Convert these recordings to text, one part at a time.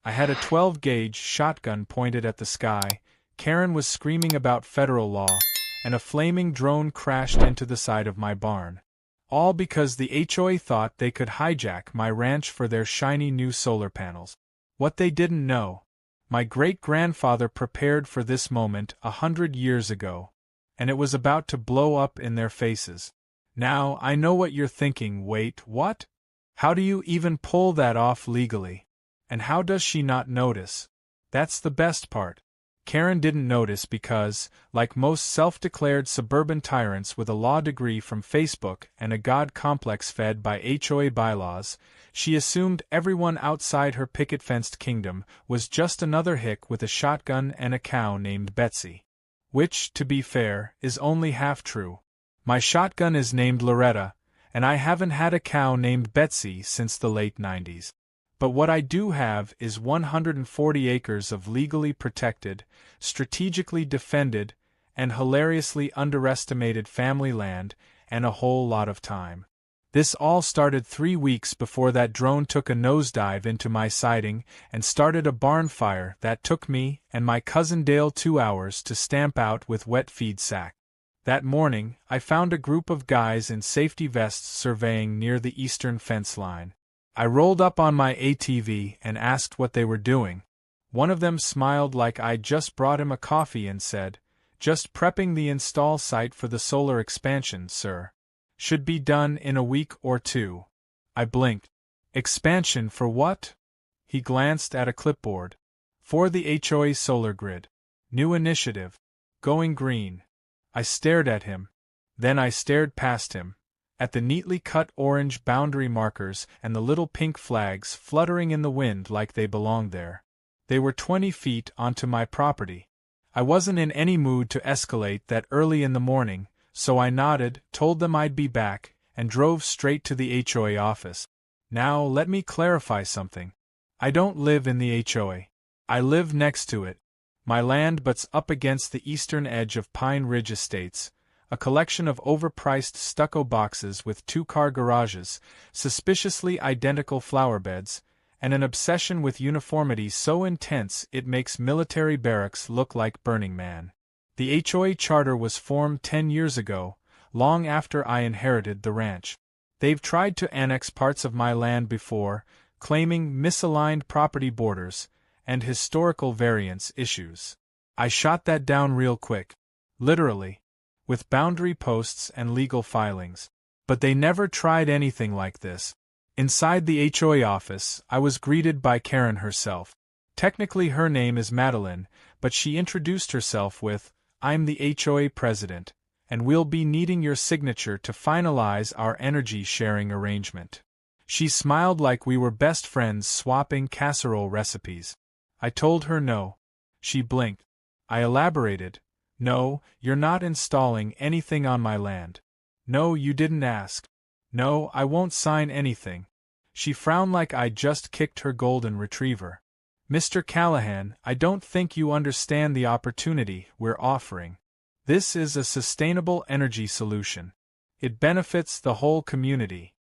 I had a 12-gauge shotgun pointed at the sky, Karen was screaming about federal law, and a flaming drone crashed into the side of my barn. All because the HOA thought they could hijack my ranch for their shiny new solar panels. What they didn't know. My great-grandfather prepared for this moment 100 years ago, and it was about to blow up in their faces. Now, I know what you're thinking. Wait, what? How do you even pull that off legally? And how does she not notice? That's the best part. Karen didn't notice because, like most self-declared suburban tyrants with a law degree from Facebook and a God complex fed by HOA bylaws, she assumed everyone outside her picket-fenced kingdom was just another hick with a shotgun and a cow named Betsy. Which, to be fair, is only half true. My shotgun is named Loretta, and I haven't had a cow named Betsy since the late 90s. But what I do have is 140 acres of legally protected, strategically defended, and hilariously underestimated family land, and a whole lot of time. This all started 3 weeks before that drone took a nosedive into my siding and started a barn fire that took me and my cousin Dale 2 hours to stamp out with wet feed sack. That morning, I found a group of guys in safety vests surveying near the eastern fence line. I rolled up on my ATV and asked what they were doing. One of them smiled like I'd just brought him a coffee and said, "Just prepping the install site for the solar expansion, sir. Should be done in a week or 2. I blinked. Expansion for what? He glanced at a clipboard. For the HOA solar grid. New initiative. Going green. I stared at him. Then I stared past him, at the neatly cut orange boundary markers and the little pink flags fluttering in the wind like they belonged there. They were 20 feet onto my property. I wasn't in any mood to escalate that early in the morning, so I nodded, told them I'd be back, and drove straight to the HOA office. Now let me clarify something. I don't live in the HOA. I live next to it. My land butts up against the eastern edge of Pine Ridge Estates, a collection of overpriced stucco boxes with 2-car garages, suspiciously identical flower beds, and an obsession with uniformity so intense it makes military barracks look like Burning Man. The HOA charter was formed 10 years ago, long after I inherited the ranch. They've tried to annex parts of my land before, claiming misaligned property borders and historical variance issues. I shot that down real quick. Literally. With boundary posts and legal filings. But they never tried anything like this. Inside the HOA office, I was greeted by Karen herself. Technically her name is Madeline, but she introduced herself with, "I'm the HOA president, and we'll be needing your signature to finalize our energy sharing arrangement." She smiled like we were best friends swapping casserole recipes. I told her no. She blinked. I elaborated. "No, you're not installing anything on my land. No, you didn't ask. No, I won't sign anything." She frowned like I'd just kicked her golden retriever. "Mr. Callahan, I don't think you understand the opportunity we're offering. This is a sustainable energy solution. It benefits the whole community."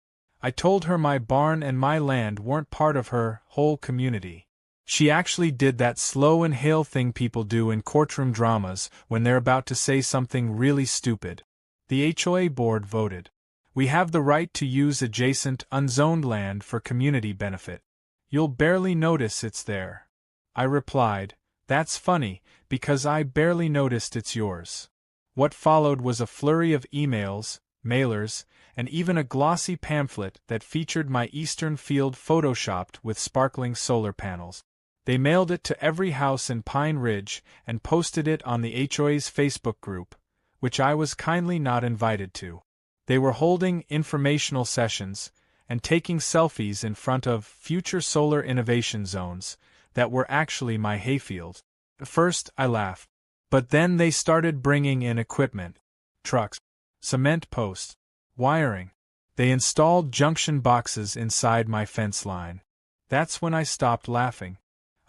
I told her my barn and my land weren't part of her whole community. She actually did that slow inhale thing people do in courtroom dramas when they're about to say something really stupid. The HOA board voted. "We have the right to use adjacent, unzoned land for community benefit. You'll barely notice it's there." I replied, "That's funny, because I barely noticed it's yours." What followed was a flurry of emails, mailers, and even a glossy pamphlet that featured my eastern field photoshopped with sparkling solar panels. They mailed it to every house in Pine Ridge and posted it on the HOA's Facebook group, which I was kindly not invited to. They were holding informational sessions and taking selfies in front of future solar innovation zones that were actually my hayfield. At first, I laughed. But then they started bringing in equipment. Trucks, cement posts, wiring. They installed junction boxes inside my fence line. That's when I stopped laughing.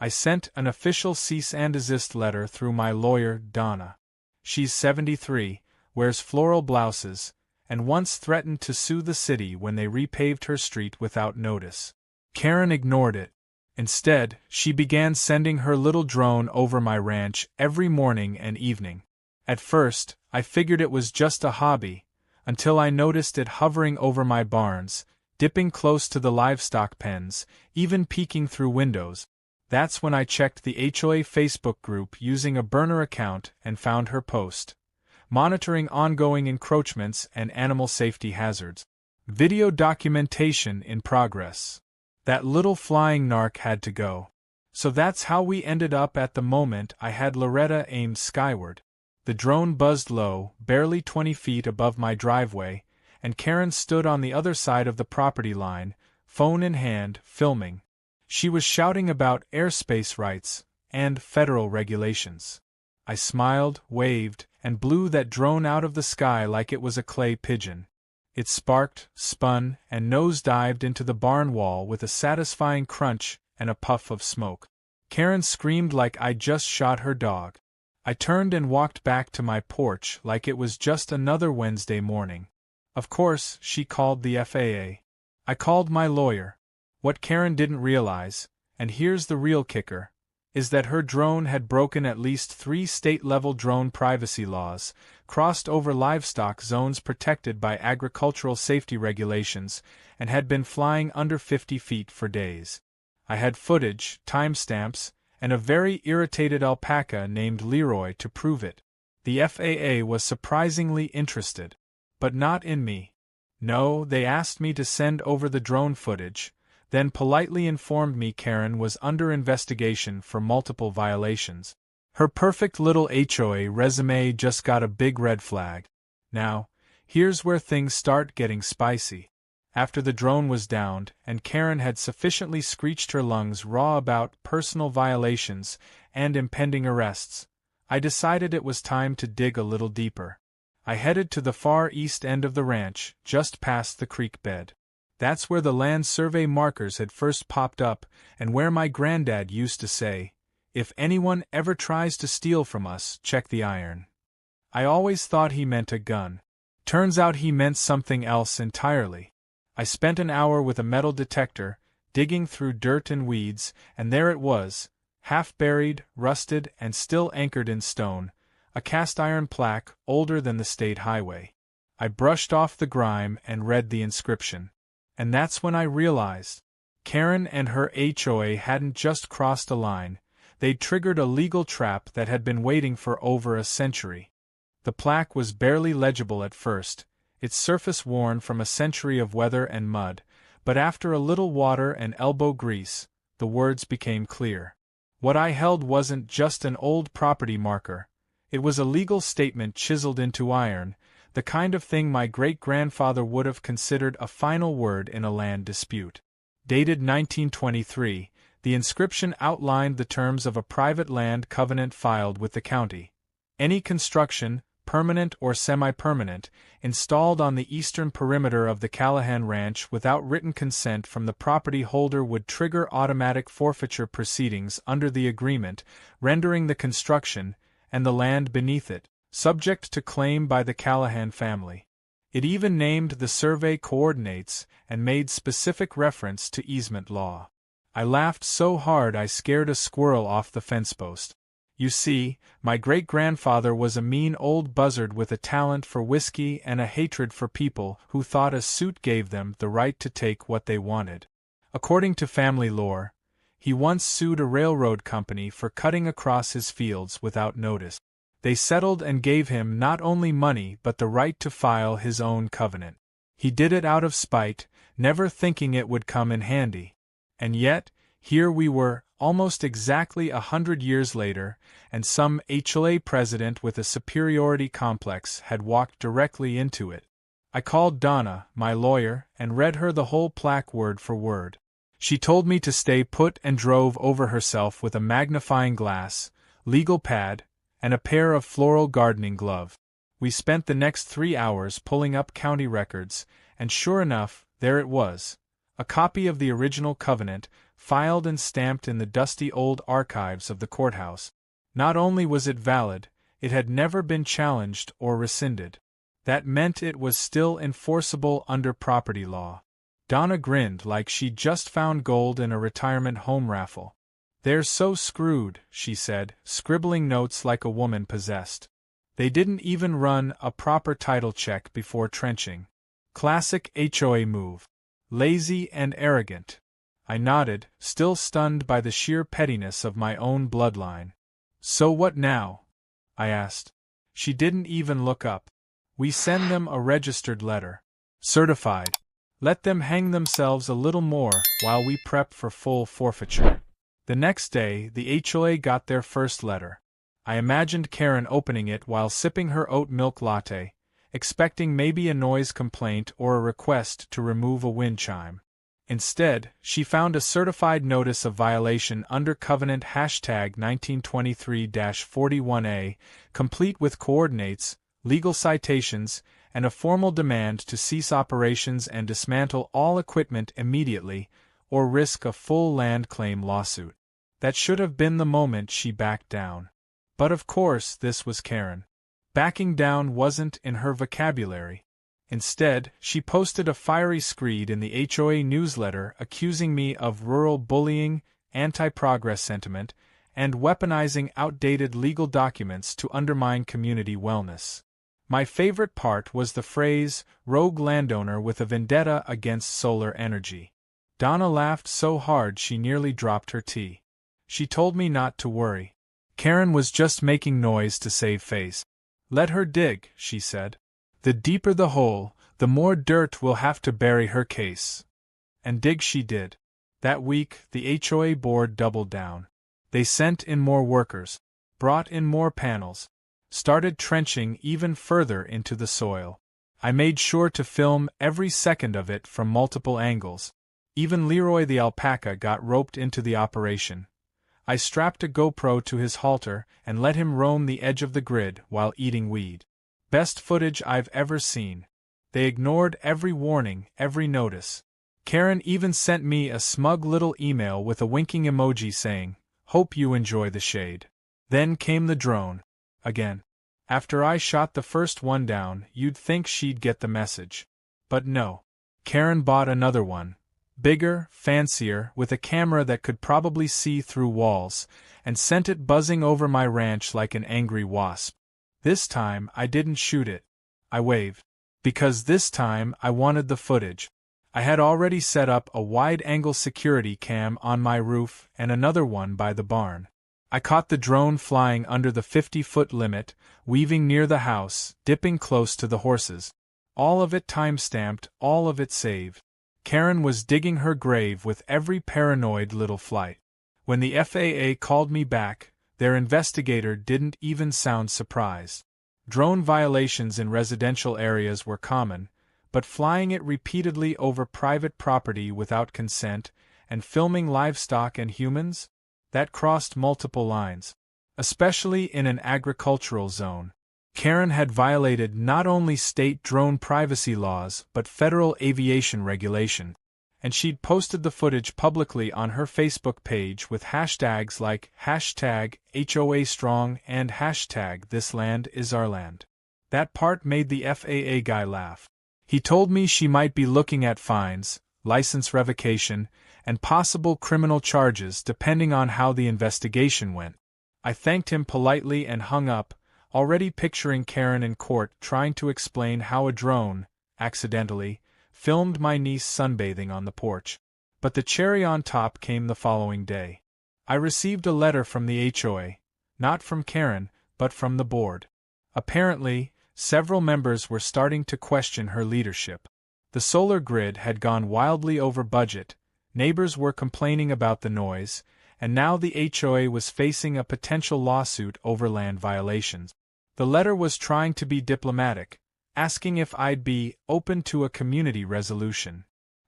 I sent an official cease and desist letter through my lawyer, Donna. She's 73, wears floral blouses, and once threatened to sue the city when they repaved her street without notice. Karen ignored it. Instead, she began sending her little drone over my ranch every morning and evening. At first, I figured it was just a hobby, until I noticed it hovering over my barns, dipping close to the livestock pens, even peeking through windows. That's when I checked the HOA Facebook group using a burner account and found her post, monitoring ongoing encroachments and animal safety hazards. Video documentation in progress. That little flying narc had to go. So that's how we ended up at the moment I had Loretta aimed skyward. The drone buzzed low, barely 20 feet above my driveway, and Karen stood on the other side of the property line, phone in hand, filming. She was shouting about airspace rights and federal regulations. I smiled, waved, and blew that drone out of the sky like it was a clay pigeon. It sparked, spun, and nose-dived into the barn wall with a satisfying crunch and a puff of smoke. Karen screamed like I'd just shot her dog. I turned and walked back to my porch like it was just another Wednesday morning. Of course, she called the FAA. I called my lawyer. What Karen didn't realize, and here's the real kicker, is that her drone had broken at least 3 state-level drone privacy laws, crossed over livestock zones protected by agricultural safety regulations, and had been flying under 50 feet for days. I had footage, timestamps, and a very irritated alpaca named Leroy to prove it. The FAA was surprisingly interested. But not in me. No, they asked me to send over the drone footage, then politely informed me Karen was under investigation for multiple violations. Her perfect little HOA resume just got a big red flag. Now, here's where things start getting spicy. After the drone was downed, and Karen had sufficiently screeched her lungs raw about personal violations and impending arrests, I decided it was time to dig a little deeper. I headed to the far east end of the ranch, just past the creek bed. That's where the land survey markers had first popped up, and where my granddad used to say, "If anyone ever tries to steal from us, check the iron." I always thought he meant a gun. Turns out he meant something else entirely. I spent an hour with a metal detector, digging through dirt and weeds, and there it was, half buried, rusted, and still anchored in stone, a cast-iron plaque older than the state highway. I brushed off the grime and read the inscription. And that's when I realized. Karen and her HOA hadn't just crossed a line, they'd triggered a legal trap that had been waiting for over a century. The plaque was barely legible at first, its surface worn from a century of weather and mud, but after a little water and elbow grease, the words became clear. What I held wasn't just an old property marker. It was a legal statement chiseled into iron, the kind of thing my great-grandfather would have considered a final word in a land dispute. Dated 1923, the inscription outlined the terms of a private land covenant filed with the county. Any construction, permanent or semi-permanent, installed on the eastern perimeter of the Callahan Ranch without written consent from the property holder would trigger automatic forfeiture proceedings under the agreement, rendering the construction, and the land beneath it, subject to claim by the Callahan family. It even named the survey coordinates and made specific reference to easement law. I laughed so hard I scared a squirrel off the fence post. You see, my great-grandfather was a mean old buzzard with a talent for whiskey and a hatred for people who thought a suit gave them the right to take what they wanted. According to family lore, he once sued a railroad company for cutting across his fields without notice. They settled and gave him not only money but the right to file his own covenant. He did it out of spite, never thinking it would come in handy. And yet, here we were, almost exactly 100 years later, and some HOA president with a superiority complex had walked directly into it. I called Donna, my lawyer, and read her the whole plaque word for word. She told me to stay put and drove over herself with a magnifying glass, legal pad, and a pair of floral gardening gloves. We spent the next 3 hours pulling up county records, and sure enough, there it was. A copy of the original covenant, filed and stamped in the dusty old archives of the courthouse. Not only was it valid, it had never been challenged or rescinded. That meant it was still enforceable under property law. Donna grinned like she'd just found gold in a retirement home raffle. "They're so screwed," she said, scribbling notes like a woman possessed. "They didn't even run a proper title check before trenching. Classic HOA move. Lazy and arrogant." I nodded, still stunned by the sheer pettiness of my own bloodline. "So what now?" I asked. She didn't even look up. "We send them a registered letter. Certified. Let them hang themselves a little more while we prep for full forfeiture." The next day, the HOA got their first letter. I imagined Karen opening it while sipping her oat milk latte, expecting maybe a noise complaint or a request to remove a wind chime. Instead, she found a certified notice of violation under covenant #1923-41A, complete with coordinates, legal citations, and a formal demand to cease operations and dismantle all equipment immediately, or risk a full land claim lawsuit. That should have been the moment she backed down. But of course this was Karen. Backing down wasn't in her vocabulary. Instead, she posted a fiery screed in the HOA newsletter accusing me of rural bullying, anti-progress sentiment, and weaponizing outdated legal documents to undermine community wellness. My favorite part was the phrase, "rogue landowner with a vendetta against solar energy." Donna laughed so hard she nearly dropped her tea. She told me not to worry. Karen was just making noise to save face. "Let her dig," she said. "The deeper the hole, the more dirt we'll have to bury her case." And dig she did. That week, the HOA board doubled down. They sent in more workers, brought in more panels, started trenching even further into the soil. I made sure to film every second of it from multiple angles. Even Leroy the alpaca got roped into the operation. I strapped a GoPro to his halter and let him roam the edge of the grid while eating weed. Best footage I've ever seen. They ignored every warning, every notice. Karen even sent me a smug little email with a winking emoji saying, "Hope you enjoy the shade." Then came the drone. Again. After I shot the first one down, you'd think she'd get the message. But no. Karen bought another one. Bigger, fancier, with a camera that could probably see through walls, and sent it buzzing over my ranch like an angry wasp. This time, I didn't shoot it. I waved. Because this time, I wanted the footage. I had already set up a wide-angle security cam on my roof and another one by the barn. I caught the drone flying under the 50-foot limit, weaving near the house, dipping close to the horses. All of it time-stamped, all of it saved. Karen was digging her grave with every paranoid little flight. When the FAA called me back, their investigator didn't even sound surprised. Drone violations in residential areas were common, but flying it repeatedly over private property without consent and filming livestock and humans? That crossed multiple lines. Especially in an agricultural zone. Karen had violated not only state drone privacy laws but federal aviation regulation, and she'd posted the footage publicly on her Facebook page with hashtags like #HOAStrong and #ThisLandIsOurLand. That part made the FAA guy laugh. He told me she might be looking at fines, license revocation, and possible criminal charges depending on how the investigation went. I thanked him politely and hung up, already picturing Karen in court trying to explain how a drone, accidentally, filmed my niece sunbathing on the porch. But the cherry on top came the following day. I received a letter from the HOA, not from Karen, but from the board. Apparently, several members were starting to question her leadership. The solar grid had gone wildly over budget, neighbors were complaining about the noise, and now the HOA was facing a potential lawsuit over land violations. The letter was trying to be diplomatic, asking if I'd be open to a community resolution.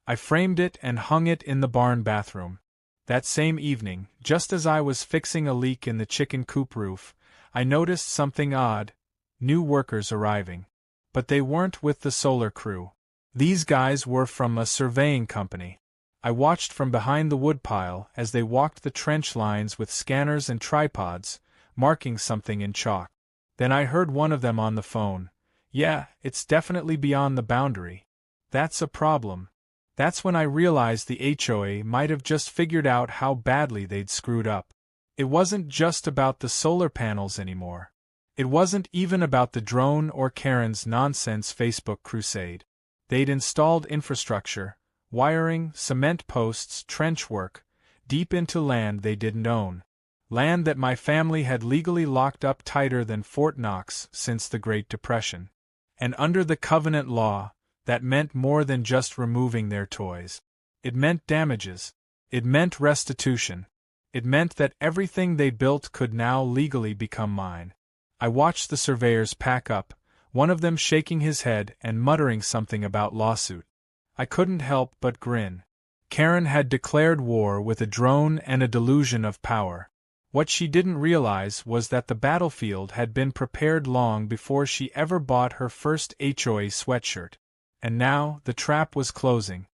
I framed it and hung it in the barn bathroom. That same evening, just as I was fixing a leak in the chicken coop roof, I noticed something odd: new workers arriving. But they weren't with the solar crew. These guys were from a surveying company. I watched from behind the woodpile as they walked the trench lines with scanners and tripods, marking something in chalk. Then I heard one of them on the phone. "Yeah, it's definitely beyond the boundary. That's a problem." That's when I realized the HOA might have just figured out how badly they'd screwed up. It wasn't just about the solar panels anymore. It wasn't even about the drone or Karen's nonsense Facebook crusade. They'd installed infrastructure, wiring, cement posts, trench work, deep into land they didn't own. Land that my family had legally locked up tighter than Fort Knox since the Great Depression. And under the covenant law, that meant more than just removing their toys. It meant damages. It meant restitution. It meant that everything they built could now legally become mine. I watched the surveyors pack up, one of them shaking his head and muttering something about lawsuit. I couldn't help but grin. Karen had declared war with a drone and a delusion of power. What she didn't realize was that the battlefield had been prepared long before she ever bought her first HOA sweatshirt. And now, the trap was closing.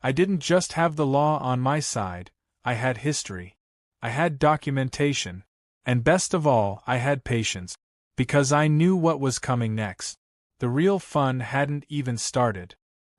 I didn't just have the law on my side, I had history. I had documentation. And best of all, I had patience. Because I knew what was coming next. The real fun hadn't even started.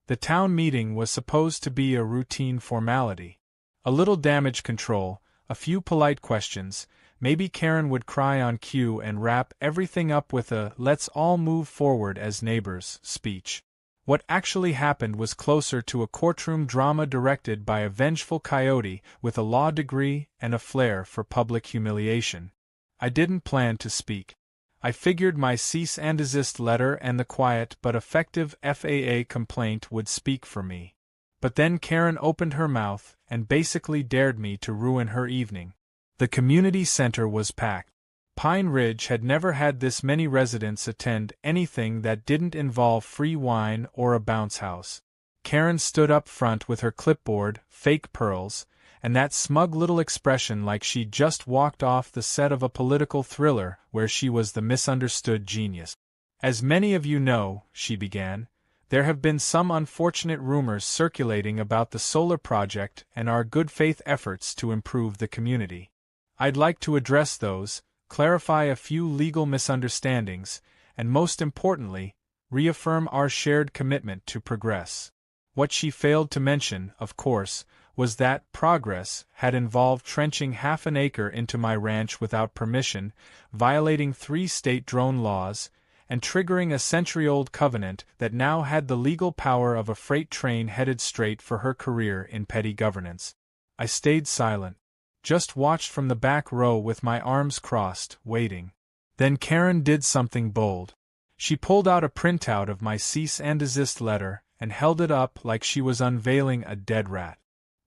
The town meeting was supposed to be a routine formality. A little damage control, a few polite questions, maybe Karen would cry on cue and wrap everything up with a "let's all move forward as neighbors" speech. What actually happened was closer to a courtroom drama directed by a vengeful coyote with a law degree and a flair for public humiliation. I didn't plan to speak. I figured my cease and desist letter and the quiet but effective FAA complaint would speak for me. But then Karen opened her mouth and basically dared me to ruin her evening. The community center was packed. Pine Ridge had never had this many residents attend anything that didn't involve free wine or a bounce house. Karen stood up front with her clipboard, fake pearls, and that smug little expression like she'd just walked off the set of a political thriller where she was the misunderstood genius. "As many of you know," she began, "there have been some unfortunate rumors circulating about the solar project and our good faith efforts to improve the community. I'd like to address those, clarify a few legal misunderstandings, and most importantly, reaffirm our shared commitment to progress." What she failed to mention, of course, was that progress had involved trenching half an acre into my ranch without permission, violating 3 state drone laws, and triggering a century-old covenant that now had the legal power of a freight train headed straight for her career in petty governance. I stayed silent. Just watched from the back row with my arms crossed, waiting. Then Karen did something bold. She pulled out a printout of my cease and desist letter and held it up like she was unveiling a dead rat.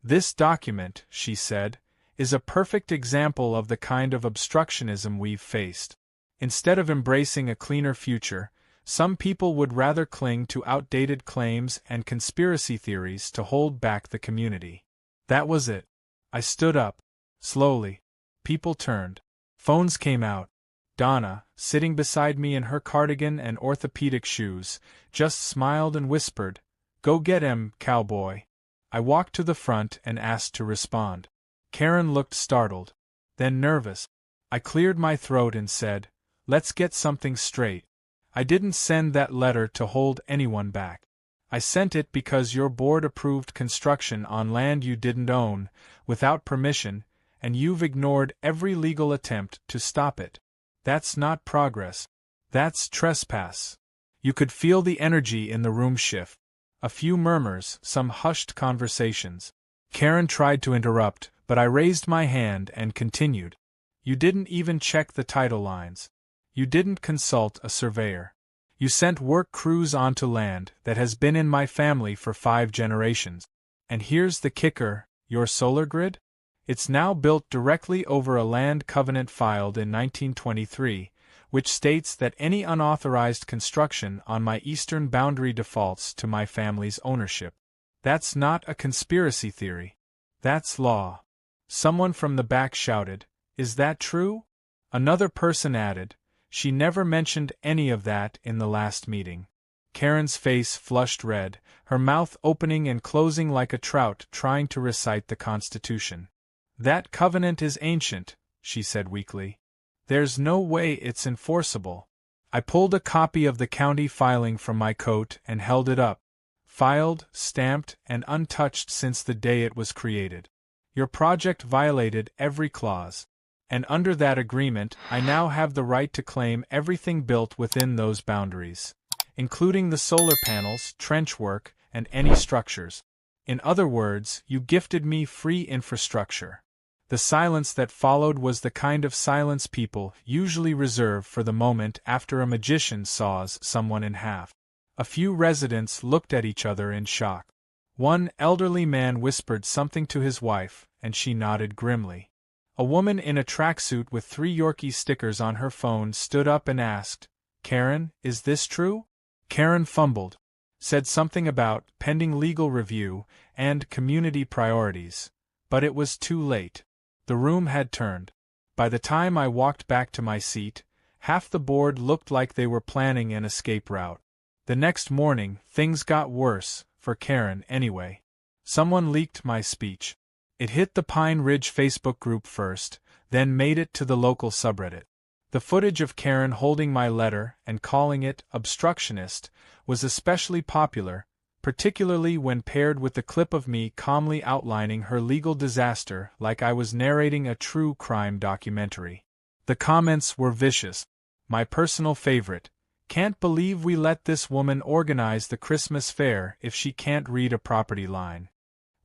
"This document," she said, "is a perfect example of the kind of obstructionism we've faced. Instead of embracing a cleaner future, some people would rather cling to outdated claims and conspiracy theories to hold back the community." That was it. I stood up. Slowly. People turned. Phones came out. Donna, sitting beside me in her cardigan and orthopedic shoes, just smiled and whispered, "Go get him, cowboy." I walked to the front and asked to respond. Karen looked startled, then nervous. I cleared my throat and said, "Let's get something straight. I didn't send that letter to hold anyone back. I sent it because your board approved construction on land you didn't own, without permission, and you've ignored every legal attempt to stop it. That's not progress. That's trespass." You could feel the energy in the room shift. A few murmurs, some hushed conversations. Karen tried to interrupt, but I raised my hand and continued. "You didn't even check the title lines. You didn't consult a surveyor. You sent work crews onto land that has been in my family for 5 generations. And here's the kicker, your solar grid? It's now built directly over a land covenant filed in 1923, which states that any unauthorized construction on my eastern boundary defaults to my family's ownership. That's not a conspiracy theory. That's law." Someone from the back shouted, "Is that true?" Another person added, "She never mentioned any of that in the last meeting." Karen's face flushed red, her mouth opening and closing like a trout trying to recite the Constitution. "That covenant is ancient," she said weakly. "There's no way it's enforceable." I pulled a copy of the county filing from my coat and held it up. filed, stamped, and untouched since the day it was created. Your project violated every clause. And under that agreement, I now have the right to claim everything built within those boundaries, including the solar panels, trench work, and any structures. In other words, you gifted me free infrastructure. The silence that followed was the kind of silence people usually reserve for the moment after a magician saws someone in half. A few residents looked at each other in shock. One elderly man whispered something to his wife, and she nodded grimly. A woman in a tracksuit with 3 Yorkie stickers on her phone stood up and asked, "Karen, is this true?" Karen fumbled, said something about pending legal review and community priorities, but it was too late. The room had turned. By the time I walked back to my seat, half the board looked like they were planning an escape route. The next morning, things got worse, for Karen anyway. Someone leaked my speech. It hit the Pine Ridge Facebook group first, then made it to the local subreddit. The footage of Karen holding my letter and calling it obstructionist was especially popular, particularly when paired with the clip of me calmly outlining her legal disaster like I was narrating a true crime documentary. The comments were vicious. My personal favorite: "Can't believe we let this woman organize the Christmas fair if she can't read a property line."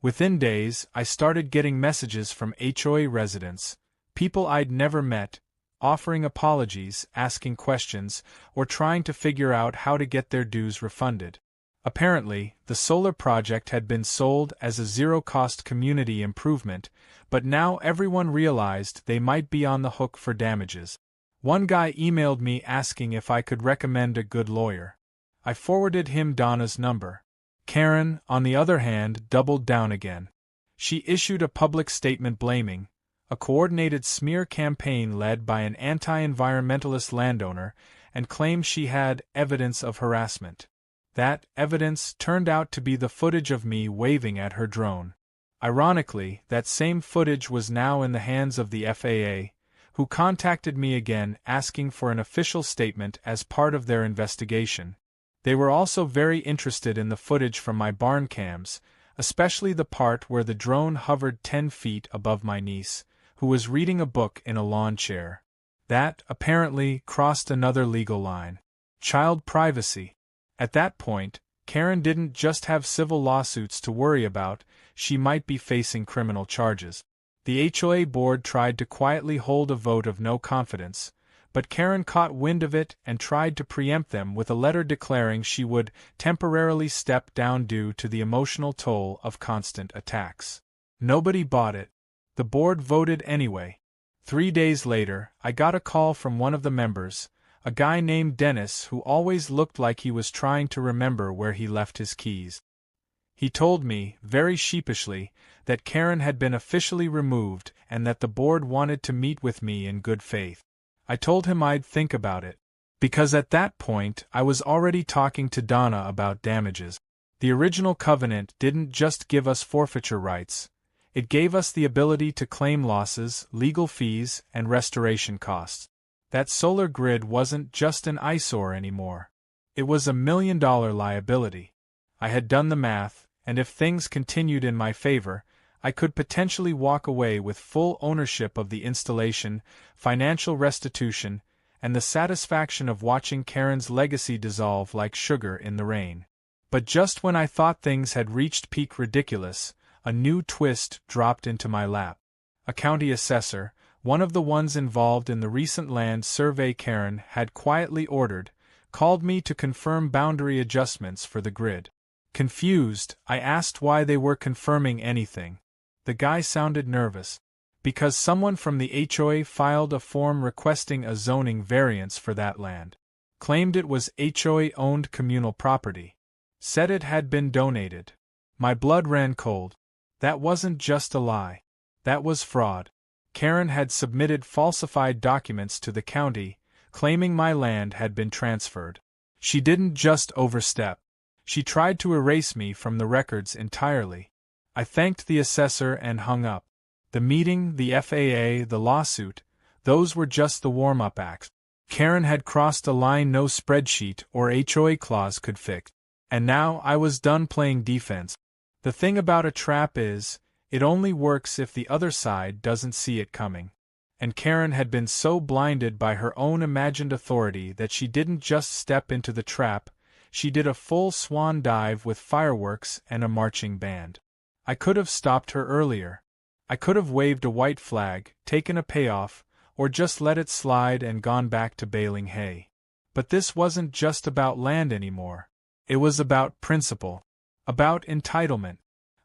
Within days, I started getting messages from HOA residents, people I'd never met, offering apologies, asking questions, or trying to figure out how to get their dues refunded. Apparently, the solar project had been sold as a zero-cost community improvement, but now everyone realized they might be on the hook for damages. One guy emailed me asking if I could recommend a good lawyer. I forwarded him Donna's number. Karen, on the other hand, doubled down again. She issued a public statement blaming a coordinated smear campaign led by an anti-environmentalist landowner and claimed she had evidence of harassment. That evidence turned out to be the footage of me waving at her drone. Ironically, that same footage was now in the hands of the FAA, who contacted me again asking for an official statement as part of their investigation. They were also very interested in the footage from my barn cams, especially the part where the drone hovered 10 feet above my niece, who was reading a book in a lawn chair. That, apparently, crossed another legal line: child privacy. At that point, Karen didn't just have civil lawsuits to worry about, she might be facing criminal charges. The HOA board tried to quietly hold a vote of no confidence, but Karen caught wind of it and tried to preempt them with a letter declaring she would temporarily step down due to the emotional toll of constant attacks. Nobody bought it. The board voted anyway. 3 days later, I got a call from one of the members, a guy named Dennis who always looked like he was trying to remember where he left his keys. He told me, very sheepishly, that Karen had been officially removed and that the board wanted to meet with me in good faith. I told him I'd think about it, because at that point I was already talking to Donna about damages. The original covenant didn't just give us forfeiture rights, it gave us the ability to claim losses, legal fees, and restoration costs. That solar grid wasn't just an eyesore anymore. It was $1 million liability. I had done the math, and if things continued in my favor, I could potentially walk away with full ownership of the installation, financial restitution, and the satisfaction of watching Karen's legacy dissolve like sugar in the rain. But just when I thought things had reached peak ridiculous, a new twist dropped into my lap. A county assessor, one of the ones involved in the recent land survey Karen had quietly ordered, called me to confirm boundary adjustments for the grid. Confused, I asked why they were confirming anything. The guy sounded nervous. Because someone from the HOA filed a form requesting a zoning variance for that land. Claimed it was HOA-owned communal property. Said it had been donated. My blood ran cold. That wasn't just a lie. That was fraud. Karen had submitted falsified documents to the county, claiming my land had been transferred. She didn't just overstep. She tried to erase me from the records entirely. I thanked the assessor and hung up. The meeting, the FAA, the lawsuit, those were just the warm-up acts. Karen had crossed a line no spreadsheet or HOA clause could fix. And now I was done playing defense. The thing about a trap is, it only works if the other side doesn't see it coming. And Karen had been so blinded by her own imagined authority that she didn't just step into the trap, she did a full swan dive with fireworks and a marching band. I could have stopped her earlier. I could have waved a white flag, taken a payoff, or just let it slide and gone back to baling hay. But this wasn't just about land anymore. It was about principle. About entitlement.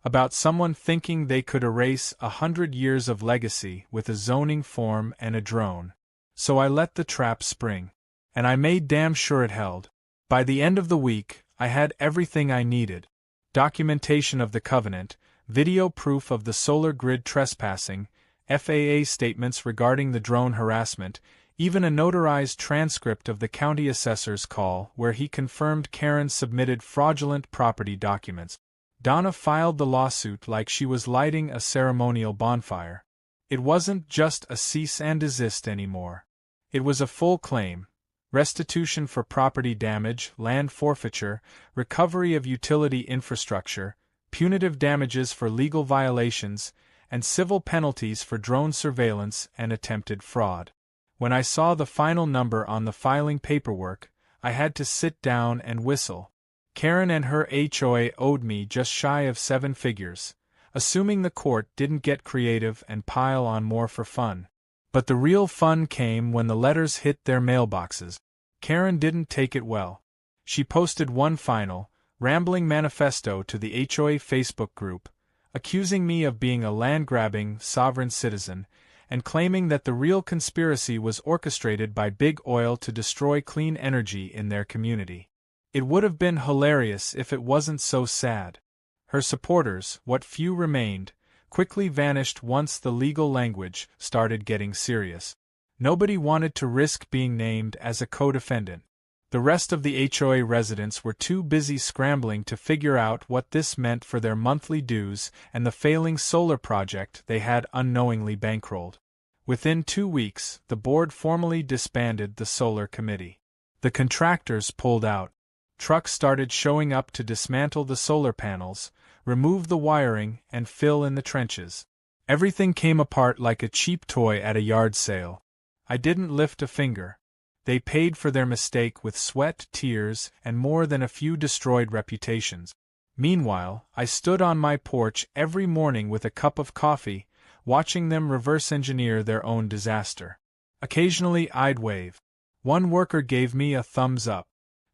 About someone thinking they could erase 100 years of legacy with a zoning form and a drone. So I let the trap spring. And I made damn sure it held. By the end of the week, I had everything I needed. Documentation of the covenant, video proof of the solar grid trespassing, FAA statements regarding the drone harassment, even a notarized transcript of the county assessor's call where he confirmed Karen submitted fraudulent property documents. Donna filed the lawsuit like she was lighting a ceremonial bonfire. It wasn't just a cease and desist anymore. It was a full claim: restitution for property damage, land forfeiture, recovery of utility infrastructure, punitive damages for legal violations, and civil penalties for drone surveillance and attempted fraud. When I saw the final number on the filing paperwork, I had to sit down and whistle. Karen and her HOA owed me just shy of 7 figures, assuming the court didn't get creative and pile on more for fun. But the real fun came when the letters hit their mailboxes. Karen didn't take it well. She posted one final, rambling manifesto to the HOA Facebook group, accusing me of being a land-grabbing, sovereign citizen, and claiming that the real conspiracy was orchestrated by Big Oil to destroy clean energy in their community. It would have been hilarious if it wasn't so sad. Her supporters, what few remained, quickly vanished once the legal language started getting serious. Nobody wanted to risk being named as a co-defendant. The rest of the HOA residents were too busy scrambling to figure out what this meant for their monthly dues and the failing solar project they had unknowingly bankrolled. Within 2 weeks, the board formally disbanded the solar committee. The contractors pulled out. Trucks started showing up to dismantle the solar panels, remove the wiring, and fill in the trenches. Everything came apart like a cheap toy at a yard sale. I didn't lift a finger. They paid for their mistake with sweat, tears, and more than a few destroyed reputations. Meanwhile, I stood on my porch every morning with a cup of coffee, watching them reverse engineer their own disaster. Occasionally I'd wave. One worker gave me a thumbs up.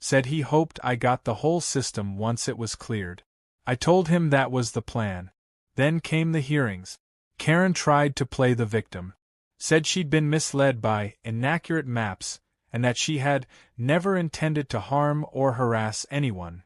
Said he hoped I got the whole system once it was cleared. I told him that was the plan. Then came the hearings. Karen tried to play the victim. Said she'd been misled by inaccurate maps and that she had never intended to harm or harass anyone.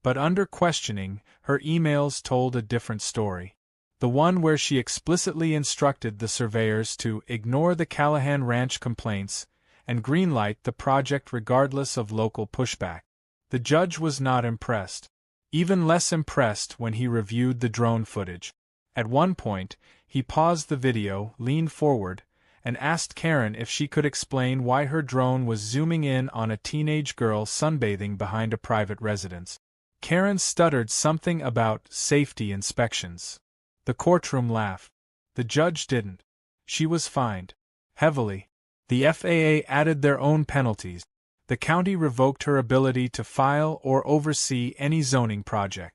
But under questioning, her emails told a different story. The one where she explicitly instructed the surveyors to ignore the Callahan Ranch complaints and greenlight the project regardless of local pushback. The judge was not impressed. Even less impressed when he reviewed the drone footage. At one point, he paused the video, leaned forward, and asked Karen if she could explain why her drone was zooming in on a teenage girl sunbathing behind a private residence. Karen stuttered something about safety inspections. The courtroom laughed. The judge didn't. She was fined. Heavily. The FAA added their own penalties. The county revoked her ability to file or oversee any zoning project.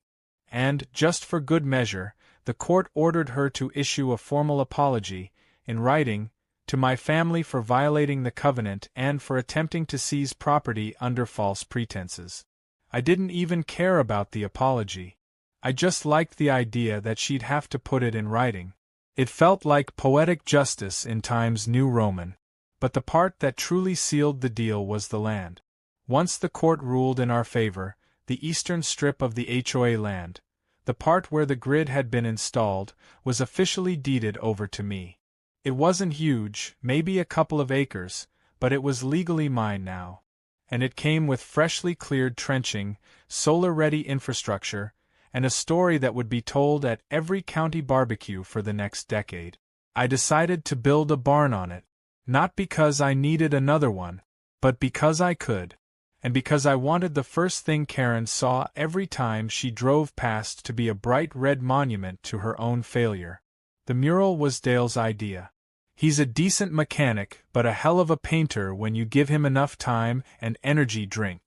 And, just for good measure, the court ordered her to issue a formal apology, in writing, to my family for violating the covenant and for attempting to seize property under false pretenses. I didn't even care about the apology. I just liked the idea that she'd have to put it in writing. It felt like poetic justice in Times New Roman. But the part that truly sealed the deal was the land. Once the court ruled in our favor, the eastern strip of the HOA land, the part where the grid had been installed, was officially deeded over to me. It wasn't huge, maybe a couple of acres, but it was legally mine now. And it came with freshly cleared trenching, solar-ready infrastructure, and a story that would be told at every county barbecue for the next decade. I decided to build a barn on it. Not because I needed another one, but because I could. and because I wanted the first thing Karen saw every time she drove past to be a bright red monument to her own failure. The mural was Dale's idea. He's a decent mechanic, but a hell of a painter when you give him enough time and energy drink.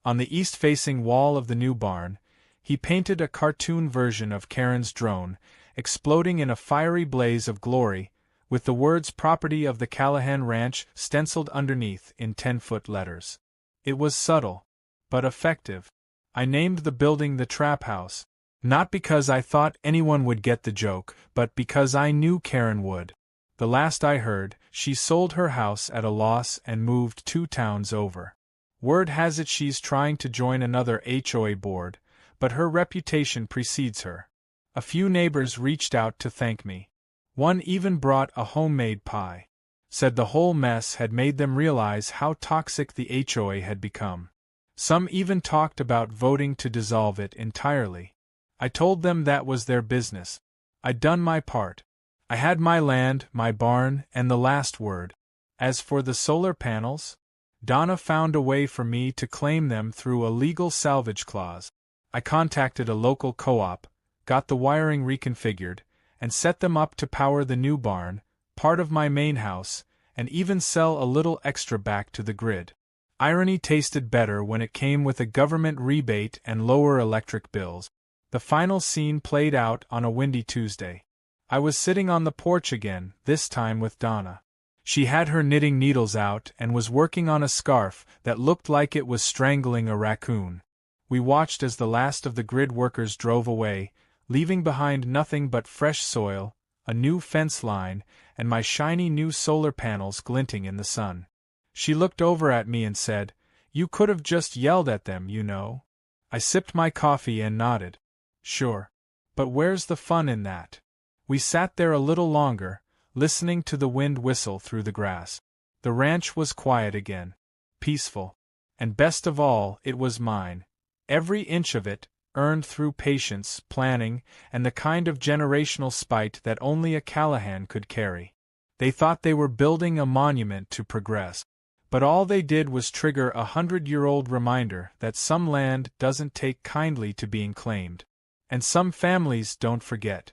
On the east-facing wall of the new barn, he painted a cartoon version of Karen's drone, exploding in a fiery blaze of glory, with the words "Property of the Callahan Ranch" stenciled underneath in 10-foot letters. It was subtle, but effective. I named the building the Trap House, not because I thought anyone would get the joke, but because I knew Karen would. The last I heard, she sold her house at a loss and moved 2 towns over. Word has it she's trying to join another HOA board, but her reputation precedes her. A few neighbors reached out to thank me. One even brought a homemade pie. Said the whole mess had made them realize how toxic the HOA had become. Some even talked about voting to dissolve it entirely. I told them that was their business. I'd done my part. I had my land, my barn, and the last word. As for the solar panels, Donna found a way for me to claim them through a legal salvage clause. I contacted a local co-op, got the wiring reconfigured, and set them up to power the new barn, part of my main house, and even sell a little extra back to the grid. Irony tasted better when it came with a government rebate and lower electric bills. The final scene played out on a windy Tuesday. I was sitting on the porch again, this time with Donna. She had her knitting needles out and was working on a scarf that looked like it was strangling a raccoon. We watched as the last of the grid workers drove away, leaving behind nothing but fresh soil, a new fence line, and my shiny new solar panels glinting in the sun. She looked over at me and said, "You could have just yelled at them, you know." I sipped my coffee and nodded. Sure. But where's the fun in that? We sat there a little longer, listening to the wind whistle through the grass. The ranch was quiet again. Peaceful. And best of all, it was mine. Every inch of it, earned through patience, planning, and the kind of generational spite that only a Callahan could carry. They thought they were building a monument to progress. But all they did was trigger a 100-year-old reminder that some land doesn't take kindly to being claimed. And some families don't forget.